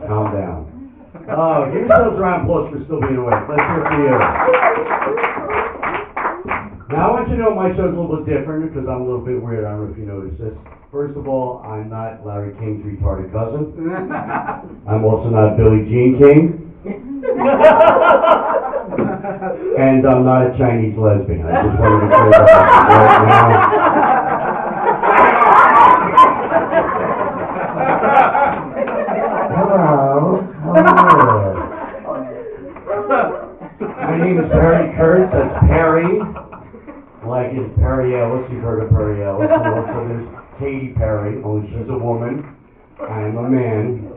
Calm down. Oh, give yourselves a round of applause for still being awake. Let's hear it for you. Now, I want you to know my show's a little bit different because I'm a little bit weird. I don't know if you noticed this. First of all, I'm not Larry King's retarded cousin. I'm also not Billie Jean King. And I'm not a Chinese lesbian. I just wanted to clear that up right now. My name is Perry Kurtz. That's Perry. Like it's Perry Ellis. You've heard of Perry Ellis. And also there's Katy Perry, only she's a woman. I'm a man.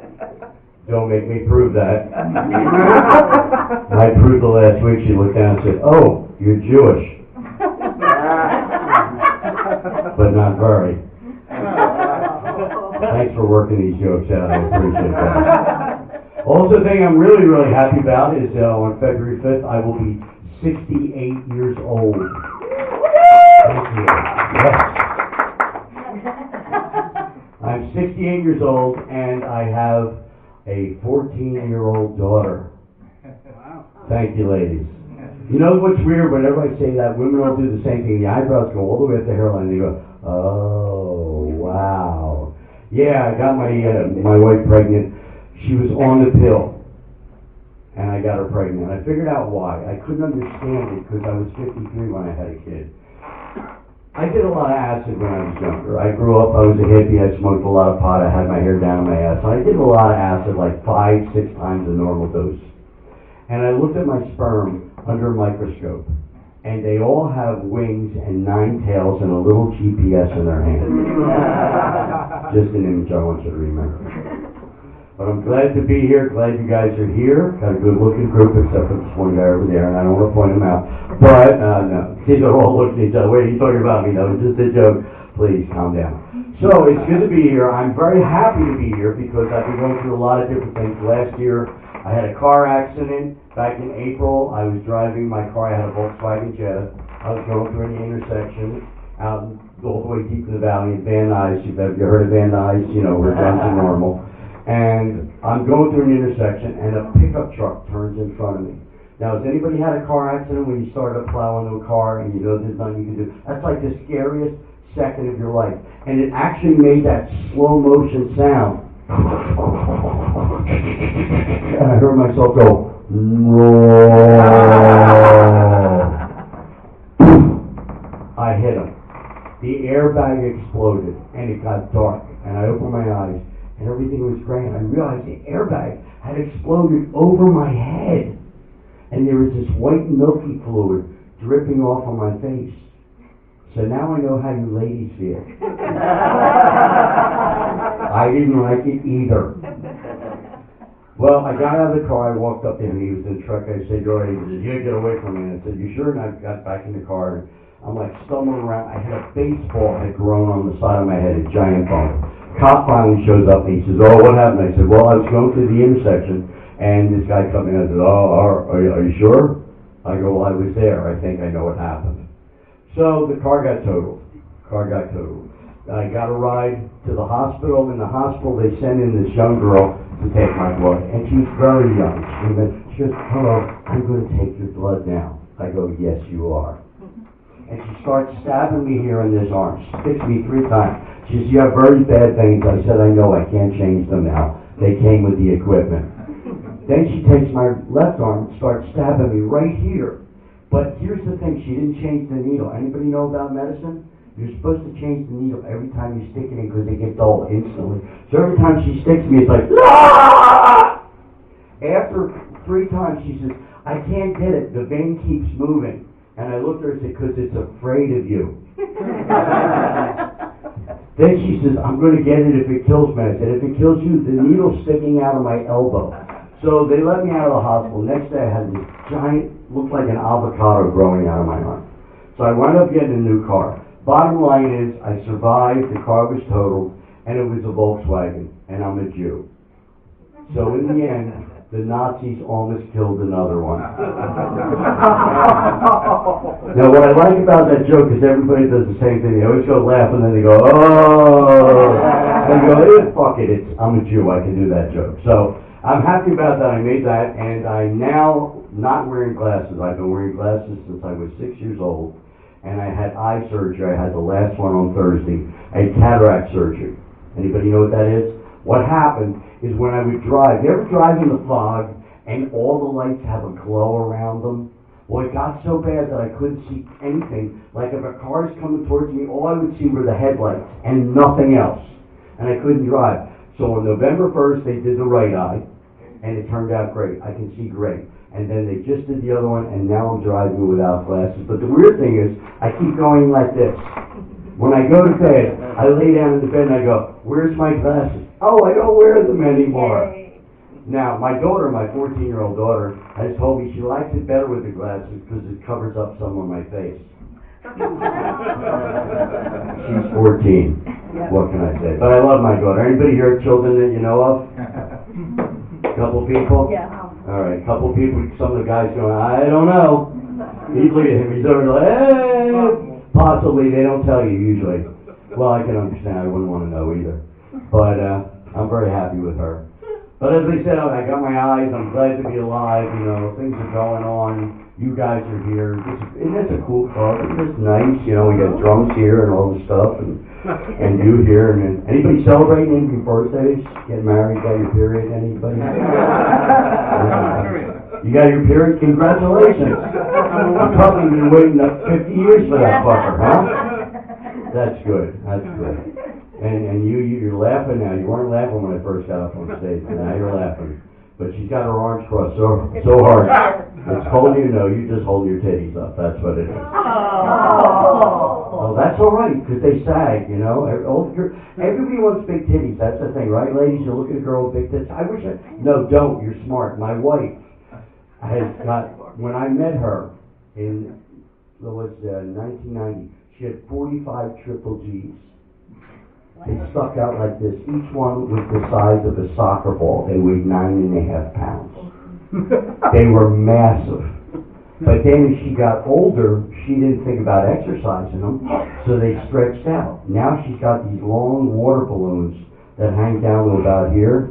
Don't make me prove that. I proved the last week. She looked down and said, "Oh, you're Jewish." But not very. Thanks for working these jokes out. I appreciate that. Also, the thing I'm really, really happy about is on February 5th, I will be 68 years old. Thank you. Yes. I'm 68 years old, and I have a 14-year-old daughter. Wow. Thank you, ladies. You know what's weird? Whenever I say that, women all do the same thing. The eyebrows go all the way up the hairline, and they go, "Oh, wow." Yeah, I got my wife pregnant. She was on the pill, and I got her pregnant. I figured out why. I couldn't understand it because I was 53 when I had a kid. I did a lot of acid when I was younger. I grew up, I was a hippie, I smoked a lot of pot, I had my hair down my ass. So I did a lot of acid, like 5-6 times the normal dose. And I looked at my sperm under a microscope, and they all have wings and 9 tails and a little GPS in their hand. Just an image I want you to remember. But I'm glad to be here, glad you guys are here. Got a good looking group except for this one guy over there, and I don't want to point him out. But, no, these are all looking at each other. Wait, are you talking about me? No, it's just a joke. Please, calm down. So, it's good to be here. I'm very happy to be here because I've been going through a lot of different things. Last year, I had a car accident. Back in April, I was driving my car. I had a Volkswagen Jetta. I was going through an intersection out all the way deep in the valley in Van Nuys. Have you heard of Van Nuys? You know, where guns are normal. And I'm going through an intersection, and a pickup truck turns in front of me. Now, has anybody had a car accident when you start to plow into a car and you know there's nothing you can do? That's like the scariest second of your life. And it actually made that slow motion sound. And I heard myself go, "No." I hit him. The airbag exploded, and it got dark. And I opened my eyes, and everything was gray, and I realized the airbag had exploded over my head. And there was this white milky fluid dripping off on my face. So now I know how you ladies feel. I didn't like it either. Well, I got out of the car, I walked up to him, he was in the truck, I said, "You're right." He said, "You get away from me." And I said, "You sure?" And I got back in the car, and I'm like stumbling around. I had a baseball had grown on the side of my head, a giant bump. Cop finally shows up and he says, "Oh, what happened?" I said, "Well, I was going through the intersection and this guy come in and I said, "Oh, are you sure?" I go, "Well, I was there. I think I know what happened." So the car got totaled. I got a ride to the hospital. In the hospital, they sent in this young girl to take my blood, and she was very young. She goes, "Hello, I'm going to take your blood now." I go, "Yes, you are." And she starts stabbing me here in this arm. She sticks me 3 times. She says, "You have very bad veins." I said, "I know, I can't change them now. They came with the equipment." Then she takes my left arm and starts stabbing me right here. But here's the thing, she didn't change the needle. Anybody know about medicine? You're supposed to change the needle every time you stick it in because they get dull instantly. So every time she sticks me, it's like, "Ah!" After 3 times, she says, "I can't get it. The vein keeps moving." And I looked at her and said, "Because it's afraid of you." Then she says, "I'm going to get it if it kills me." I said, "If it kills you, the needle's sticking out of my elbow." So they let me out of the hospital. Next day I had this giant, looked like an avocado growing out of my arm. So I wound up getting a new car. Bottom line is, I survived, the car was totaled, and it was a Volkswagen, and I'm a Jew. So in the end, the Nazis almost killed another one. Now what I like about that joke is everybody does the same thing. They always go laugh, and then they go, "Oh!" And they go, "Fuck it, I'm a Jew, I can do that joke." So, I'm happy about that. I made that, and I'm now not wearing glasses. I've been wearing glasses since I was 6 years old, and I had eye surgery. I had the last one on Thursday. I had cataract surgery. Anybody know what that is? What happened is when I would drive, you ever drive in the fog and all the lights have a glow around them? Well, it got so bad that I couldn't see anything. Like if a car is coming towards me, all I would see were the headlights and nothing else. And I couldn't drive. So on November 1st, they did the right eye, and it turned out great. I can see great. And then they just did the other one, and now I'm driving without glasses. But the weird thing is, I keep going like this. When I go to bed, I lay down in the bed and I go, where's my glasses? Oh, I don't wear them anymore. Yay. Now, my daughter, my 14-year-old daughter, has told me she likes it better with the glasses because it covers up some of my face. She's 14. What can I say? But I love my daughter. Anybody here have children that you know of? Couple people? Yeah. All right, couple people. Some of the guys going, I don't know. He's looking at him. He's over like, hey. Possibly. They don't tell you usually. Well, I can understand. I wouldn't want to know either. But I'm very happy with her. But as I said, I got my eyes. I'm glad to be alive. You know, things are going on. You guys are here. And it's a cool club. It's just nice. You know, we got drums here and all this stuff, and you here. And anybody celebrating any birthdays? Get married? Got your period? Anybody? You got your period? Congratulations. I've probably been waiting up 50 years for that fucker, huh? That's good. That's good. And you're laughing now. You weren't laughing when I first got up on stage. Now you're laughing. But she's got her arms crossed so hard. It's cold, you know. You just hold your titties up. That's what it is. Oh, that's all right, because they sag, you know. Everybody wants big titties. That's the thing, right, ladies? You look at a girl with big titties. No, don't. You're smart. My wife has got, when I met her in, 1990, she had 45 triple G's. They stuck out like this. Each one was the size of a soccer ball. They weighed 9.5 pounds. They were massive. But then as she got older, she didn't think about exercising them, so they stretched out. Now she's got these long water balloons that hang down to about here.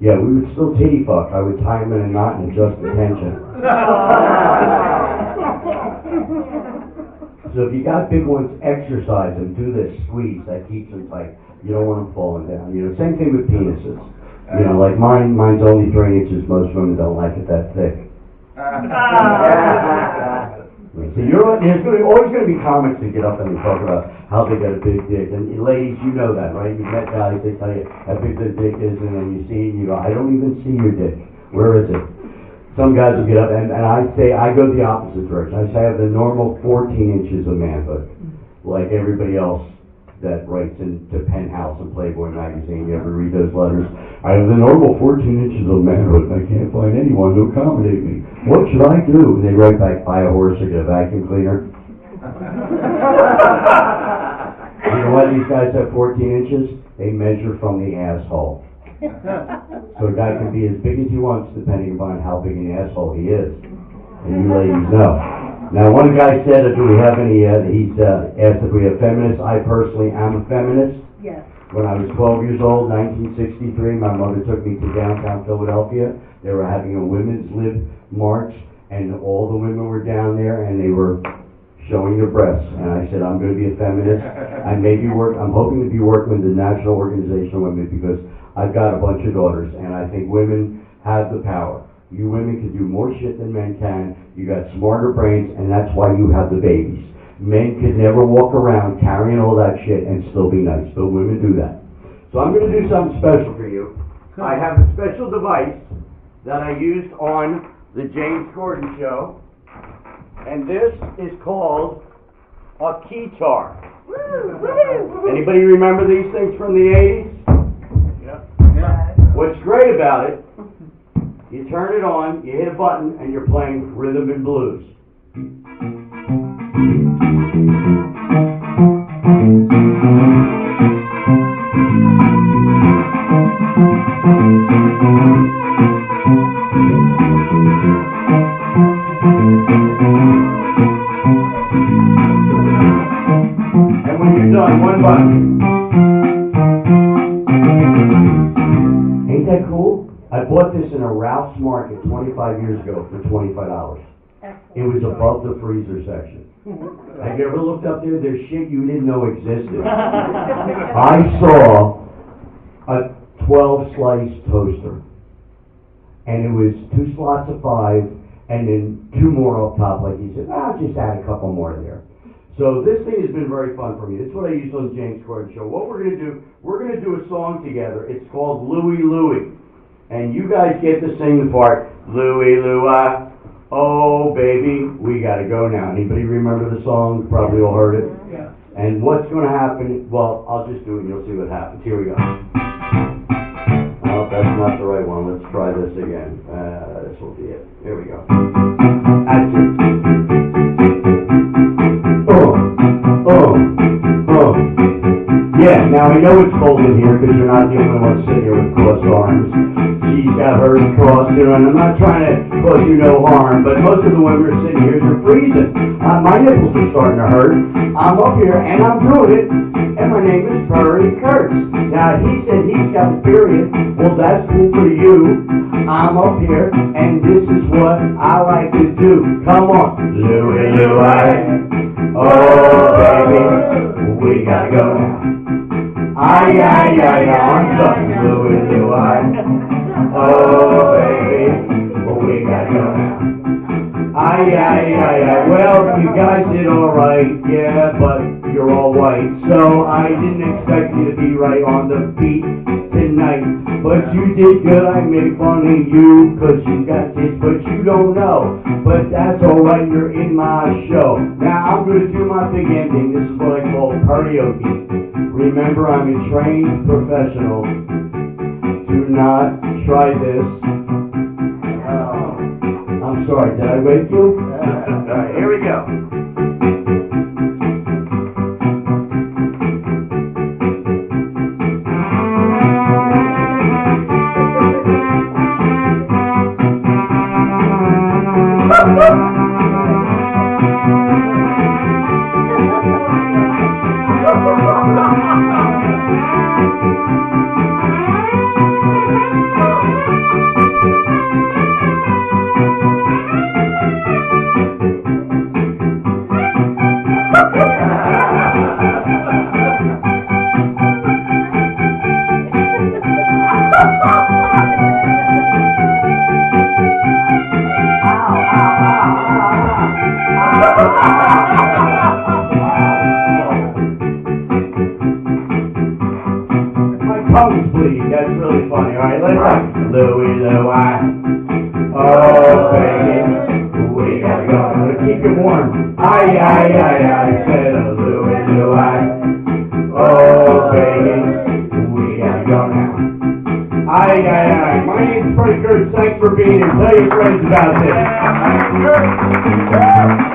Yeah, we would still titty fuck. I would tie them in a knot and adjust the tension. So if you got big ones, exercise them. Do this squeeze. That keeps them tight. You don't want them falling down. You know, same thing with penises. You know, like mine's only 3 inches. Most women don't like it that thick. So there's always going to be comics that get up and they talk about how they got a big dick. And ladies, you know that, right? You've met guys, they tell you how big their dick is, and then you see it and you go, I don't even see your dick. Where is it? Some guys will get up, and I go the opposite direction. I say I have the normal 14 inches of manhood, like everybody else that writes into Penthouse and Playboy magazine. You ever read those letters? I have the normal 14 inches of manhood, and I can't find anyone to accommodate me. What should I do? And they write back, buy a horse or get a vacuum cleaner. You know why these guys have 14 inches? They measure from the asshole. So a guy can be as big as he wants depending upon how big an asshole he is. And you ladies know. Now one guy said, do we have any, he's asked if we have feminists. I personally am a feminist. Yes. When I was 12 years old, 1963, my mother took me to downtown Philadelphia. They were having a women's lib march, and all the women were down there, and they were showing their breasts. And I said, I'm going to be a feminist. I'm hoping to be working with the National Organization of Women because I've got a bunch of daughters, and I think women have the power. You women can do more shit than men can. You got smarter brains, and that's why you have the babies. Men could never walk around carrying all that shit and still be nice, but women do that. So I'm going to do something special for you. I have a special device that I used on the James Corden show, and this is called a keytar. Anybody remember these things from the 80s? What's great about it, you turn it on, you hit a button, and you're playing rhythm and blues. And when you're done, one button. Ain't that cool? I bought this in a Ralph's Market 25 years ago for $25. It was above the freezer section. Have you ever looked up there? There's shit you didn't know existed. I saw a 12-slice toaster, and it was 2 slots of 5, and then 2 more up top, like he said. I'll just add a couple more there. So this thing has been very fun for me. This is what I used on James Corden Show. What we're going to do, we're going to do a song together. It's called Louie Louie. And you guys get to sing the part, Louie Louie, oh baby, we got to go now. Anybody remember the song? Probably all heard it. Yeah. And what's going to happen, well, I'll just do it and you'll see what happens. Here we go. Oh, that's not the right one. Let's try this again. This will be it. Here we go. That's it. Yeah, now I know it's cold in here because you're not the only one sitting here with crossed arms. She's got hers crossed, and I'm not trying to cause you no harm, but most of the women are sitting here, they're freezing. My nipples are starting to hurt. I'm up here, and I'm doing it, and my name is Kurtz. Now, he said he's got a period. Well, that's cool for you. I'm up here, and this is what I like to do. Come on. Louie, Louie. Oh, baby, we gotta go now. Ay, on something, Louie, Louie. Oh, baby, we gotta go now. Ay. Well, you guys did all right, yeah, but you're all white. So I didn't expect you to be right on the beat tonight. But you did good, I made fun of you, cause you got kids, but you don't know. But that's alright, you're in my show. Now I'm gonna do my big ending. This is what I call karaoke. Remember, I'm a trained professional. Do not try this. I'm sorry, did I wake you? Alright, here we go. Tongues bleeding, that's really funny. Alright, let's go. Louie, Louie. Oh, baby, we gotta go. I'm gonna keep you warm. Ay, said a Louie, Louie. Oh, baby, we gotta go now. Ay. My name's Kurtz. Thanks for being here. Tell your friends about this.